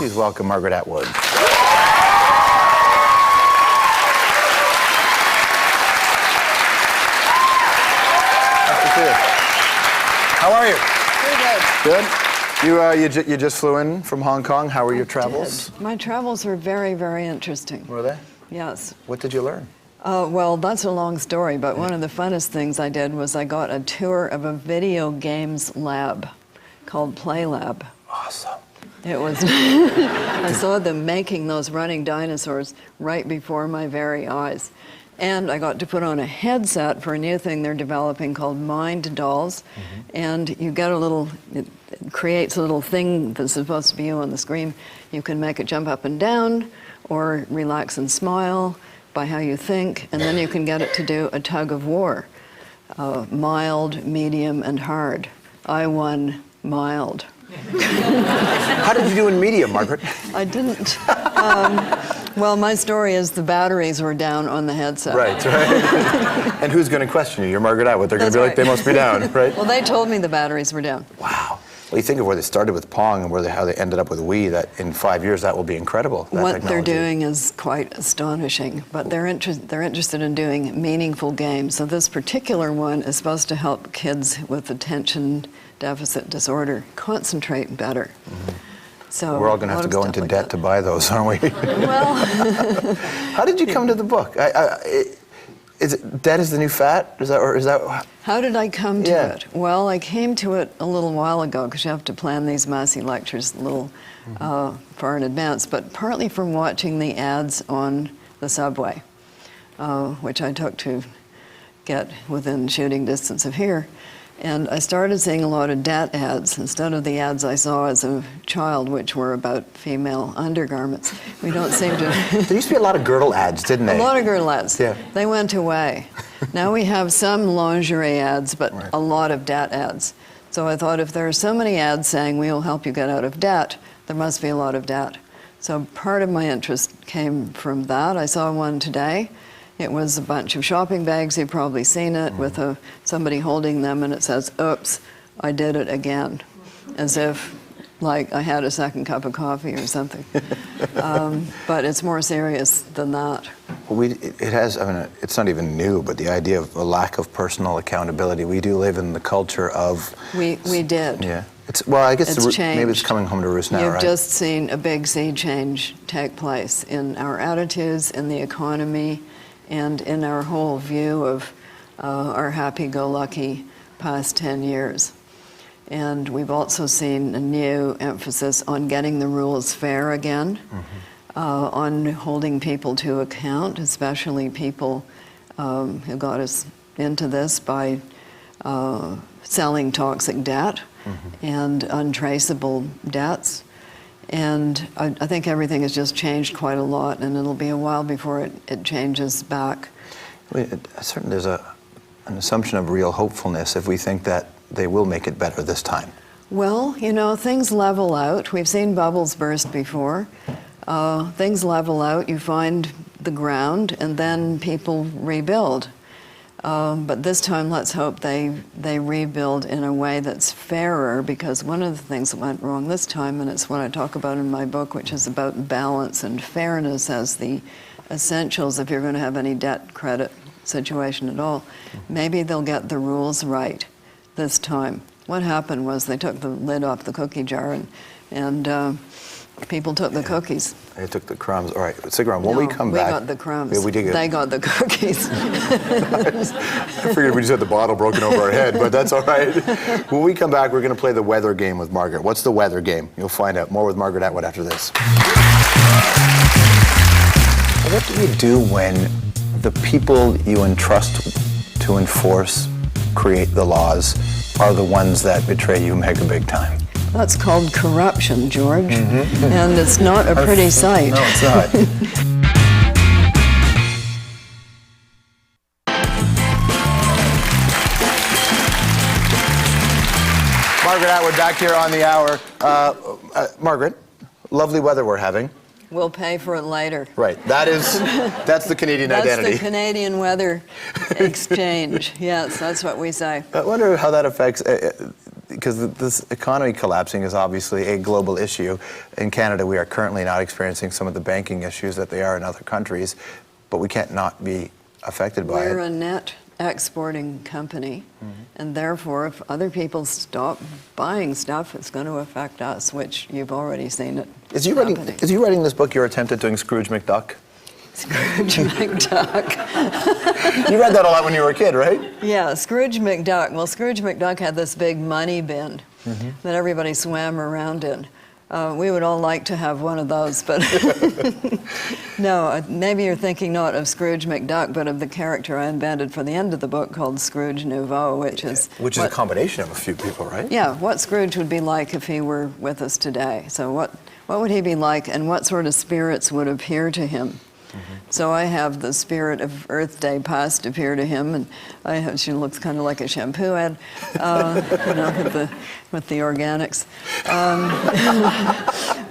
Please welcome Margaret Atwood. How are you? Pretty good. Good? You just flew in from Hong Kong. How were your travels? My travels were very, very interesting. Were they? Yes. What did you learn? Well, that's a long story, but one of the funnest things I did was I got a tour of a video games lab called Play Lab. Awesome. It was, I saw them making those running dinosaurs right before my very eyes. And I got to put on a headset for a new thing they're developing called Mind Dolls. And you get a little, it creates a little thing that's supposed to be you on the screen. You can make it jump up and down or relax and smile by how you think. And then you can get it to do a tug of war, mild, medium, and hard. I won mild. How did you do in medium, Margaret? I didn't. Well, my story is the batteries were down on the headset. Right. And who's going to question you? You're Margaret Atwood. They're going to be like, they must be down, right? Well, they told me the batteries were down. Wow. Well, you think of where they started with Pong and how they ended up with Wii, that in 5 years that will be incredible. What they're doing is quite astonishing, but they're interested in doing meaningful games. So this particular one is supposed to help kids with attention deficit disorder concentrate better. So we're all going to have to go into debt to buy those, aren't we? Well, how did you come to the book? Is it debt is the new fat? Is that? How did I come to it? Well, I came to it a little while ago because you have to plan these Massey Lectures a little far in advance, but partly from watching the ads on the subway, which I took to get within shooting distance of here. And I started seeing a lot of debt ads instead of the ads I saw as a child, which were about female undergarments. We don't seem to... There used to be a lot of girdle ads, didn't they? A lot of girdle ads. Yeah. They went away. Now we have some lingerie ads, but a lot of debt ads. So I thought if there are so many ads saying we'll help you get out of debt, there must be a lot of debt. So part of my interest came from that. I saw one today. It was a bunch of shopping bags, you've probably seen it, with somebody holding them, and it says, oops, I did it again. As if, like, I had a second cup of coffee or something. But it's more serious than that. Well, it has, I mean, it's not even new, but the idea of a lack of personal accountability, we do live in the culture of... We did. Yeah. Well, I guess maybe it's changed. coming home to roost now, You've right? just seen a big sea change take place in our attitudes, in the economy, and in our whole view of our happy-go-lucky past 10 years. And we've also seen a new emphasis on getting the rules fair again, on holding people to account, especially people who got us into this by selling toxic debt and untraceable debts. And I think everything has just changed quite a lot, and it'll be a while before it changes back. Certainly there's an assumption of real hopefulness if we think that they will make it better this time. Well, you know, things level out. We've seen bubbles burst before. Things level out, you find the ground, and then people rebuild. But this time, let's hope they rebuild in a way that's fairer, because one of the things that went wrong this time, and it's what I talk about in my book, which is about balance and fairness as the essentials if you're going to have any debt credit situation at all. Maybe they'll get the rules right this time. What happened was they took the lid off the cookie jar and people took the cookies. They took the crumbs. All right, stick around. When we come back... we got the crumbs. Yeah, we did They got the cookies. I figured we just had the bottle broken over our head, but that's all right. When we come back, we're going to play the weather game with Margaret. What's the weather game? You'll find out. More with Margaret Atwood after this. What do you do when the people you entrust to enforce, create the laws, are the ones that betray you mega big time? That's called corruption, George. And it's not a pretty sight. No, it's not. Margaret Atwood back here on the hour. Margaret, lovely weather we're having. We'll pay for it later. Right. That's the Canadian identity. That's the Canadian weather exchange. Yes, that's what we say. I wonder how that affects because this economy collapsing is obviously a global issue. In Canada, we are currently not experiencing some of the banking issues that they are in other countries, but we can't not be affected by it. We're a net exporting company, and therefore, if other people stop buying stuff, it's going to affect us, which you've already seen it. Is you writing this book your attempt at doing Scrooge McDuck? Scrooge McDuck. You read that a lot when you were a kid, right? Yeah, Scrooge McDuck. Well, Scrooge McDuck had this big money bin that everybody swam around in. We would all like to have one of those, but no, maybe you're thinking not of Scrooge McDuck, but of the character I invented for the end of the book called Scrooge Nouveau, which is a combination of a few people, right? Yeah, what Scrooge would be like if he were with us today. So what would he be like, and what sort of spirits would appear to him? So I have the spirit of Earth Day past appear to him, and she looks kind of like a shampoo ad, with the organics.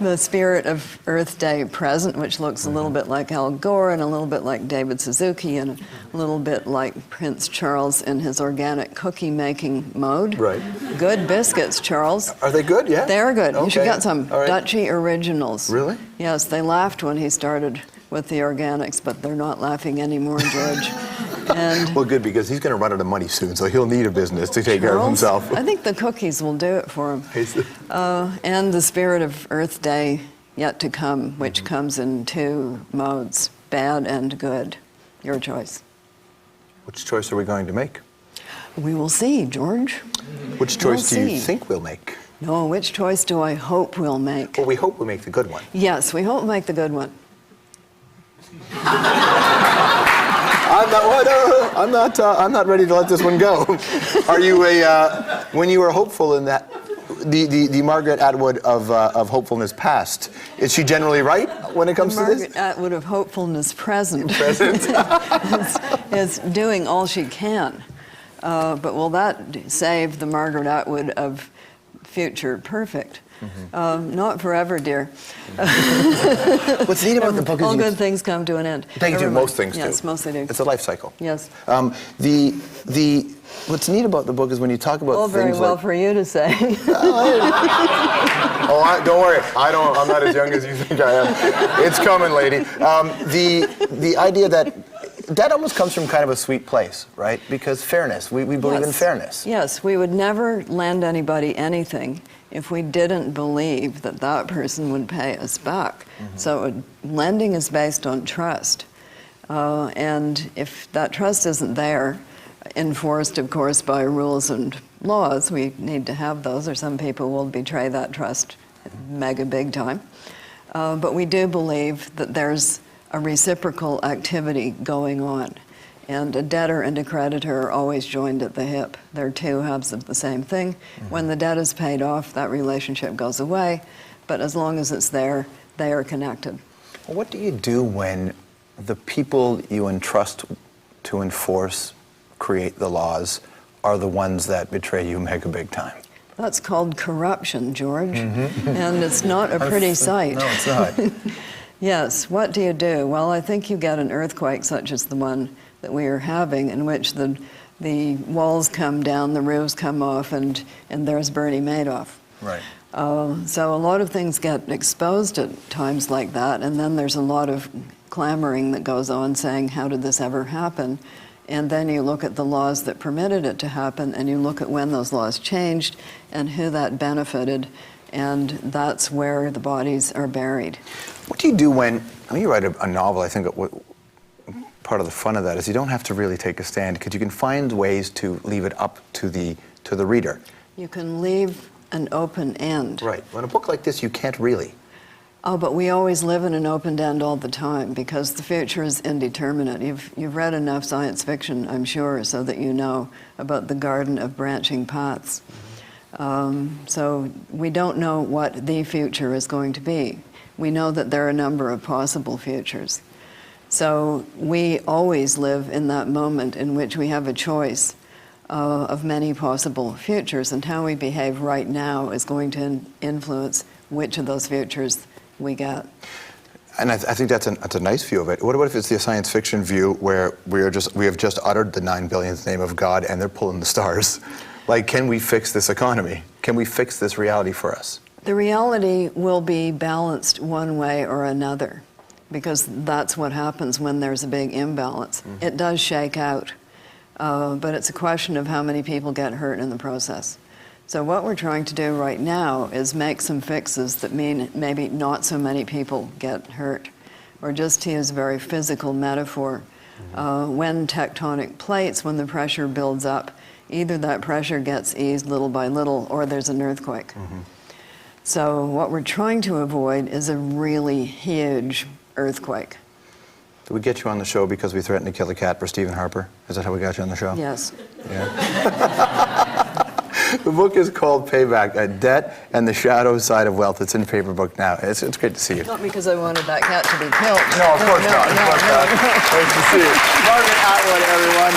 The spirit of Earth Day present, which looks a little bit like Al Gore and a little bit like David Suzuki and a little bit like Prince Charles in his organic cookie making mode. Right. Good biscuits, Charles. Are they good? Yeah. They're good. Okay. You should get some. All right. Dutchy Originals. Really? Yes, they laughed when he started with the organics, but they're not laughing anymore, George. And well, good, because he's going to run out of money soon, so he'll need a business to take care of himself. I think the cookies will do it for him. And the spirit of Earth Day yet to come, which comes in two modes, bad and good. Your choice. Which choice are we going to make? We will see, George. Which choice do you think we'll make? No, which choice do I hope we'll make? Well, we hope we make the good one. Yes, we hope we'll make the good one. I'm not ready to let this one go. Are you when you were hopeful in that, the Margaret Atwood of hopefulness past, is she generally right when it comes to this? Margaret Atwood of hopefulness present. is doing all she can. But will that save the Margaret Atwood of future perfect? Not forever, dear. What's neat about the book is all good things come to an end. They do. Most things do. Yes, most they do. It's a life cycle. Yes. What's neat about the book is when you talk about all very well for you to say. Don't worry. I'm not as young as you think I am. It's coming, lady. The idea that almost comes from kind of a sweet place, right? Because fairness. We believe in fairness. Yes, we would never lend anybody anything if we didn't believe that that person would pay us back. So lending is based on trust. And if that trust isn't there, enforced, of course, by rules and laws, we need to have those, or some people will betray that trust mega big time. But we do believe that there's a reciprocal activity going on. And a debtor and a creditor are always joined at the hip. They're two halves of the same thing. When the debt is paid off, that relationship goes away. But as long as it's there, they are connected. Well, what do you do when the people you entrust to enforce, create the laws, are the ones that betray you mega big time? That's called corruption, George. And it's not a pretty sight. No, it's not. Yes, what do you do? Well, I think you get an earthquake such as the one that we are having, in which the walls come down, the roofs come off, and there's Bernie Madoff. Right. So a lot of things get exposed at times like that, and then there's a lot of clamoring that goes on saying, how did this ever happen? And then you look at the laws that permitted it to happen, and you look at when those laws changed and who that benefited, and that's where the bodies are buried. What do you do when you write a novel? I think part of the fun of that is you don't have to really take a stand, because you can find ways to leave it up to the reader. You can leave an open end. Right. Well, in a book like this, you can't really. Oh, but we always live in an open end all the time, because the future is indeterminate. You've read enough science fiction, I'm sure, so that you know about the garden of branching paths. So we don't know what the future is going to be. We know that there are a number of possible futures. So we always live in that moment in which we have a choice of many possible futures, and how we behave right now is going to influence which of those futures we get. And I think that's a nice view of it. What about if it's the science fiction view where we have just uttered the 9 billionth name of God and they're pulling the stars? Like, can we fix this economy? Can we fix this reality for us? The reality will be balanced one way or another, because that's what happens when there's a big imbalance. It does shake out, but it's a question of how many people get hurt in the process. So what we're trying to do right now is make some fixes that mean maybe not so many people get hurt. Or just to use a very physical metaphor, when tectonic plates, when the pressure builds up, either that pressure gets eased little by little or there's an earthquake. So what we're trying to avoid is a really huge earthquake. Did we get you on the show because we threatened to kill a cat for Stephen Harper? Is that how we got you on the show? Yes. Yeah. The book is called Payback, A Debt and the Shadow Side of Wealth. It's in paper book now. It's great to see you. Not because I wanted that cat to be killed. No, of course not. Of course not. Nice to see you. Margaret Atwood, everyone.